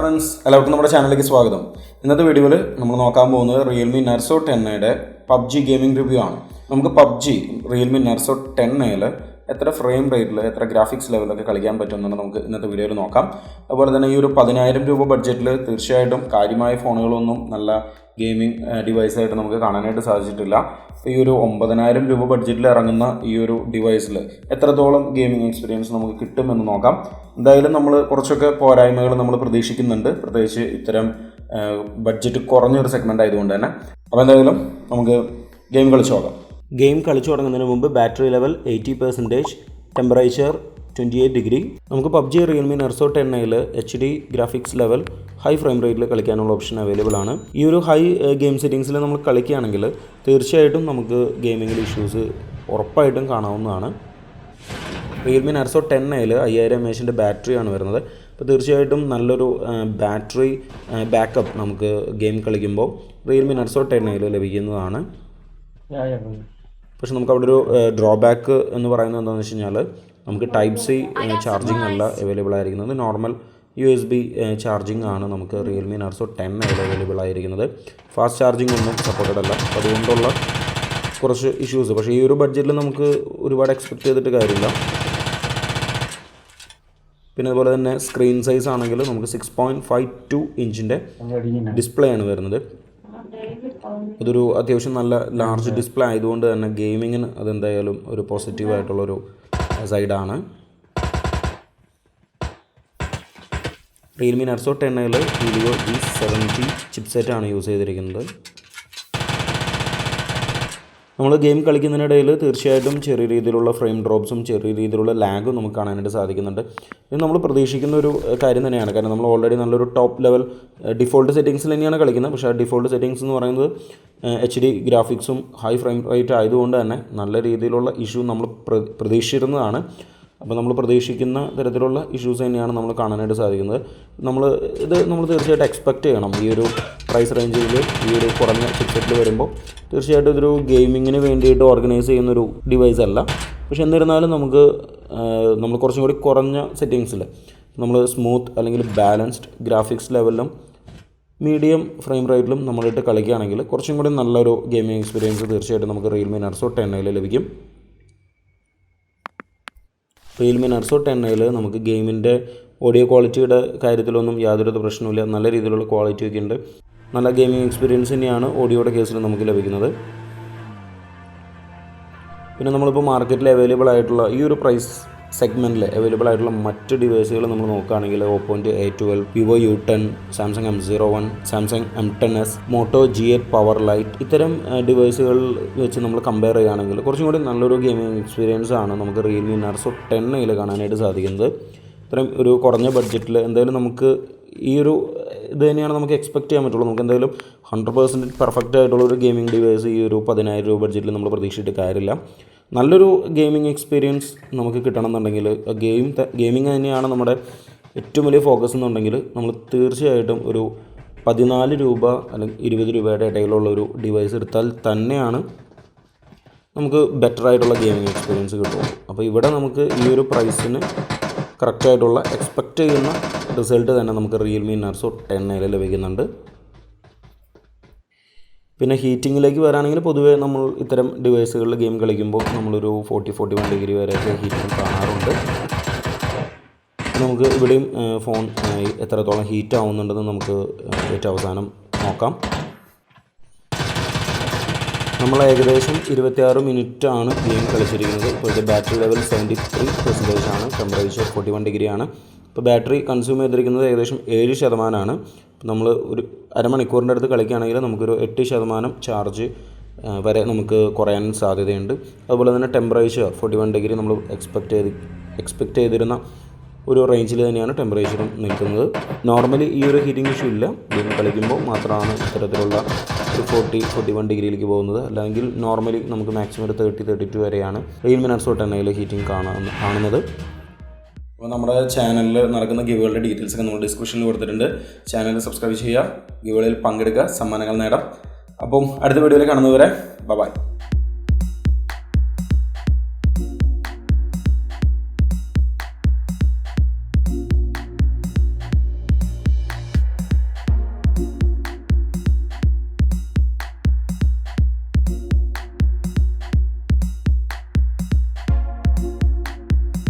friends, എല്ലാവർക്കും നമ്മുടെ ചാനലിലേക്ക് സ്വാഗതം. ഇന്നത്തെ വീഡിയോയിൽ നമ്മൾ നോക്കാൻ പോകുന്നത് Realme Narzo 10A PUBG gaming review ആണ്. നമുക്ക് PUBG Realme Narzo 10A എത്ര ഫ്രെയിം റേറ്റിൽ എത്ര ഗ്രാഫിക്സ് ലെവലൊക്കെ കളിക്കാൻ പറ്റുമെന്നാണ് നമുക്ക് ഇന്നത്തെ വീഡിയോയിൽ നോക്കാം. അതുപോലെ തന്നെ ഈ ഒരു 10,000 രൂപ ബഡ്ജറ്റിൽ തീർച്ചയായിട്ടും കാര്യമായ ഫോണുകളൊന്നും നല്ല ഗെയിമിംഗ് ഡിവൈസായിട്ട് നമുക്ക് കാണാനായിട്ട് സാധിച്ചിട്ടില്ല. ഈ ഒരു 9,000 രൂപ ബഡ്ജറ്റിൽ ഇറങ്ങുന്ന ഈ ഒരു ഡിവൈസിൽ എത്രത്തോളം ഗെയിമിംഗ് എക്സ്പീരിയൻസ് നമുക്ക് കിട്ടുമെന്ന് നോക്കാം. എന്തായാലും നമ്മൾ കുറച്ചൊക്കെ പോരായ്മകൾ നമ്മൾ പ്രതീക്ഷിക്കുന്നുണ്ട്, പ്രത്യേകിച്ച് ഇത്തരം ബഡ്ജറ്റ് കുറഞ്ഞൊരു സെഗ്മെൻ്റ് ആയതുകൊണ്ട് തന്നെ. അപ്പോൾ എന്തായാലും നമുക്ക് ഗെയിം കളിച്ച് നോക്കാം. ഗെയിം കളിച്ചു തുടങ്ങുന്നതിന് മുമ്പ് ബാറ്ററി ലെവൽ 80%, ടെമ്പറേച്ചർ 28 ഡിഗ്രി. നമുക്ക് PUBG Realme Narzo 10A HD graphics level high frame റേറ്റിൽ കളിക്കാനുള്ള ഓപ്ഷൻ അവൈലബിൾ ആണ്. ഈ ഒരു ഹൈ ഗെയിം സെറ്റിങ്സിൽ നമ്മൾ കളിക്കുകയാണെങ്കിൽ തീർച്ചയായിട്ടും നമുക്ക് ഗെയിമിങ്ങിൽ ഇഷ്യൂസ് ഉറപ്പായിട്ടും കാണാവുന്നതാണ്. Realme Narzo 10A 5000 mAh ബാറ്ററിയാണ് വരുന്നത്. അപ്പോൾ തീർച്ചയായിട്ടും നല്ലൊരു ബാറ്ററി ബാക്കപ്പ് നമുക്ക് ഗെയിം കളിക്കുമ്പോൾ Realme Narzo 10A ലഭിക്കുന്നതാണ്. പക്ഷെ നമുക്ക് അവിടെ ഒരു ഡ്രോബാക്ക് എന്ന് പറയുന്നത് എന്താണെന്ന് വെച്ച് കഴിഞ്ഞാൽ നമുക്ക് Type-C ചാർജിങ് അല്ല അവൈലബിൾ ആയിരിക്കുന്നത്. നോർമൽ USB ചാർജിങ് ആണ് നമുക്ക് Realme Narzo 10A അവൈലബിൾ ആയിരിക്കുന്നത്. ഫാസ്റ്റ് ചാർജിങ് ഒന്നും സപ്പോർട്ടഡ് അല്ല. അതുകൊണ്ടുള്ള കുറച്ച് ഇഷ്യൂസ്. പക്ഷേ ഈ ഒരു ബഡ്ജറ്റിൽ നമുക്ക് ഒരുപാട് എക്സ്പെക്റ്റ് ചെയ്തിട്ട് കാര്യമില്ല. പിന്നെ അതുപോലെ തന്നെ സ്ക്രീൻ സൈസ് ആണെങ്കിൽ നമുക്ക് 6.52 ഇഞ്ചിൻ്റെ ഡിസ്പ്ലേ ആണ് വരുന്നത്. ഇതൊരു അത്യാവശ്യം നല്ല ലാർജ് ഡിസ്പ്ലേ ആയതുകൊണ്ട് തന്നെ ഗെയിമിങ്ങിന് അതെന്തായാലും ഒരു പോസിറ്റീവായിട്ടുള്ളൊരു സൈഡാണ്. Realme Narzo 10A Helio E70 ചിപ്സെറ്റാണ് യൂസ് ചെയ്തിരിക്കുന്നത്. നമ്മൾ ഗെയിം കളിക്കുന്നതിനിടയിൽ തീർച്ചയായിട്ടും ചെറിയ രീതിയിലുള്ള ഫ്രെയിം ഡ്രോപ്സും ചെറിയ രീതിയിലുള്ള ലാഗും നമുക്ക് കാണാനായിട്ട് സാധിക്കുന്നുണ്ട്. ഇത് നമ്മൾ പ്രതീക്ഷിക്കുന്ന ഒരു കാര്യം തന്നെയാണ്. കാരണം നമ്മൾ ഓൾറെഡി നല്ലൊരു ടോപ്പ് ലെവൽ ഡിഫോൾട്ട് സെറ്റിങ്സിൽ തന്നെയാണ് കളിക്കുന്നത്. പക്ഷേ ആ ഡിഫോൾട്ട് സെറ്റിങ്സ് എന്ന് പറയുന്നത് HD ഗ്രാഫിക്സും ഹൈ ഫ്രെയിം റേറ്റ് ആയതുകൊണ്ട് തന്നെ നല്ല രീതിയിലുള്ള ഇഷ്യൂ നമ്മൾ പ്രതീക്ഷിച്ചിരുന്നതാണ്. അപ്പോൾ നമ്മൾ പ്രതീക്ഷിക്കുന്ന തരത്തിലുള്ള ഇഷ്യൂസ് തന്നെയാണ് നമ്മൾ കാണാനായിട്ട് സാധിക്കുന്നത്. നമ്മൾ തീർച്ചയായിട്ടും എക്സ്പെക്റ്റ് ചെയ്യണം. ഈ ഒരു പ്രൈസ് റേഞ്ചിൽ ഈ ഒരു കുറഞ്ഞ ചിപ്സെറ്റിൽ വരുമ്പോൾ തീർച്ചയായിട്ടും ഇതൊരു ഗെയിമിങ്ങിന് വേണ്ടിയിട്ട് ഓർഗനൈസ് ചെയ്യുന്നൊരു ഡിവൈസ് അല്ല. പക്ഷെ എന്നിരുന്നാലും നമ്മൾ കുറച്ചും കൂടി കുറഞ്ഞ സെറ്റിങ്സിൽ നമ്മൾ സ്മൂത്ത് അല്ലെങ്കിൽ ബാലൻസ്ഡ് ഗ്രാഫിക്സ് ലെവലിലും മീഡിയം ഫ്രെയിം റേറ്റിലും നമ്മളിട്ട് കളിക്കുകയാണെങ്കിൽ കുറച്ചും കൂടി നല്ലൊരു ഗെയിമിംഗ് എക്സ്പീരിയൻസ് തീർച്ചയായിട്ടും നമുക്ക് Realme Narzo 10A ലഭിക്കും. Realme Narzo 10A നമുക്ക് ഗെയിമിൻ്റെ ഓഡിയോ ക്വാളിറ്റിയുടെ കാര്യത്തിലൊന്നും യാതൊരു പ്രശ്നമില്ല. നല്ല രീതിയിലുള്ള ക്വാളിറ്റി ഒക്കെ ഉണ്ട്. നല്ല ഗെയിമിംഗ് എക്സ്പീരിയൻസ് തന്നെയാണ് ഓഡിയോയുടെ കേസിൽ നമുക്ക് ലഭിക്കുന്നത്. പിന്നെ നമ്മളിപ്പോൾ മാർക്കറ്റിൽ അവൈലബിൾ ആയിട്ടുള്ള ഈ ഒരു പ്രൈസ് സെഗ്മെൻറ്റിൽ അവൈലബിൾ ആയിട്ടുള്ള മറ്റ് ഡിവൈസുകൾ നമ്മൾ നോക്കുകയാണെങ്കിൽ Oppoൻ്റെ A12, Vivo U10, Samsung M01, Samsung M10s, Moto G8 power light ഇത്തരം ഡിവൈസുകൾ വെച്ച് നമ്മൾ കമ്പയർ ചെയ്യുകയാണെങ്കിൽ കുറച്ചും കൂടി നല്ലൊരു ഗെയിമിംഗ് എക്സ്പീരിയൻസ് ആണ് നമുക്ക് Realme Narzo 10A കാണാനായിട്ട് സാധിക്കുന്നത്. ഇത്രയും ഒരു കുറഞ്ഞ ബഡ്ജറ്റിൽ എന്തായാലും നമുക്ക് ഈ ഒരു ഇത് തന്നെയാണ് നമുക്ക് എക്സ്പെക്റ്റ് ചെയ്യാൻ പറ്റുള്ളൂ. നമുക്ക് എന്തായാലും 100% പെർഫെക്റ്റ് ആയിട്ടുള്ളൊരു ഗെയിമിംഗ് ഡിവൈസ് ഈ ഒരു 10,000 രൂപ ബഡ്ജറ്റിൽ നമ്മൾ പ്രതീക്ഷിച്ചിട്ട് കാര്യമില്ല. നല്ലൊരു ഗെയിമിംഗ് എക്സ്പീരിയൻസ് നമുക്ക് കിട്ടണമെന്നുണ്ടെങ്കിൽ ഗെയിമിംഗ് തന്നെയാണ് നമ്മുടെ ഏറ്റവും വലിയ ഫോക്കസ് എന്നുണ്ടെങ്കിൽ നമ്മൾ തീർച്ചയായിട്ടും ഒരു 14 രൂപ അല്ലെങ്കിൽ 20 രൂപയുടെ ഇടയിലുള്ളൊരു ഡിവൈസ് എടുത്താൽ തന്നെയാണ് നമുക്ക് ബെറ്റർ ആയിട്ടുള്ള ഗെയിമിംഗ് എക്സ്പീരിയൻസ് കിട്ടുള്ളൂ. അപ്പോൾ ഇവിടെ നമുക്ക് ഈ ഒരു പ്രൈസിന് കറക്റ്റായിട്ടുള്ള എക്സ്പെക്റ്റ് ചെയ്യുന്ന റിസൾട്ട് തന്നെ നമുക്ക് Realme Narzo 10A ലഭിക്കുന്നുണ്ട്. പിന്നെ ഹീറ്റിങ്ങിലേക്ക് വരാണെങ്കിൽ പൊതുവേ നമ്മൾ ഇത്തരം ഡിവൈസുകളിൽ ഗെയിം കളിക്കുമ്പോൾ നമ്മളൊരു 40-41 ഡിഗ്രി വരെയൊക്കെ ഹീറ്റിംഗ് കാണാറുണ്ട്. നമുക്ക് ഇവിടെയും ഫോൺ എത്രത്തോളം ഹീറ്റ് ആവുന്നുണ്ടെന്ന് നമുക്ക് ഏറ്റവും അവസാനം നോക്കാം. നമ്മൾ ഏകദേശം 26 മിനിറ്റാണ് ഗെയിം കളിച്ചിരിക്കുന്നത്. ഇപ്പോഴത്തെ ബാറ്ററി ലെവൽ 73% ആണ്. ടെമ്പറേച്ചർ 41 ഡിഗ്രിയാണ്. ഇപ്പോൾ ബാറ്ററി കൺസ്യൂം ചെയ്തിരിക്കുന്നത് ഏകദേശം 7%. നമ്മൾ ഒരു അരമണിക്കൂറിൻ്റെ അടുത്ത് കളിക്കുകയാണെങ്കിൽ നമുക്കൊരു 8% ചാർജ് വരെ നമുക്ക് കുറയാൻ സാധ്യതയുണ്ട്. അതുപോലെ തന്നെ ടെമ്പറേച്ചർ 41 ഡിഗ്രി നമ്മൾ എക്സ്പെക്റ്റ് ചെയ്തിരുന്ന ഒരു റേഞ്ചിൽ തന്നെയാണ് ടെമ്പറേച്ചറും നിൽക്കുന്നത്. നോർമലി ഈ ഒരു ഹീറ്റിംഗ് ഇഷ്യൂ ഇല്ല. ഗെയിം കളിക്കുമ്പോൾ മാത്രമാണ് ഇത്തരത്തിലുള്ള ഒരു 40-41 ഡിഗ്രിയിലേക്ക് പോകുന്നത്. അല്ലെങ്കിൽ നോർമലി നമുക്ക് മാക്സിമം ഒരു 30-32 വരെയാണ് Realme Narzo 10A ഹീറ്റിംഗ് കാണുന്നത്. അപ്പോൾ നമ്മുടെ ചാനലിൽ നടക്കുന്ന ഗിവുകളുടെ ഡീറ്റെയിൽസ് ഒക്കെ നമ്മൾ ഡിസ്ക്രിപ്ഷനിൽ കൊടുത്തിട്ടുണ്ട്. ചാനൽ സബ്സ്ക്രൈബ് ചെയ്യുക, ഗിവുകളിൽ പങ്കെടുക്കുക, സമ്മാനങ്ങൾ നേടാം. അപ്പം അടുത്ത വീഡിയോയിൽ കാണുന്നതുവരെ ബൈ.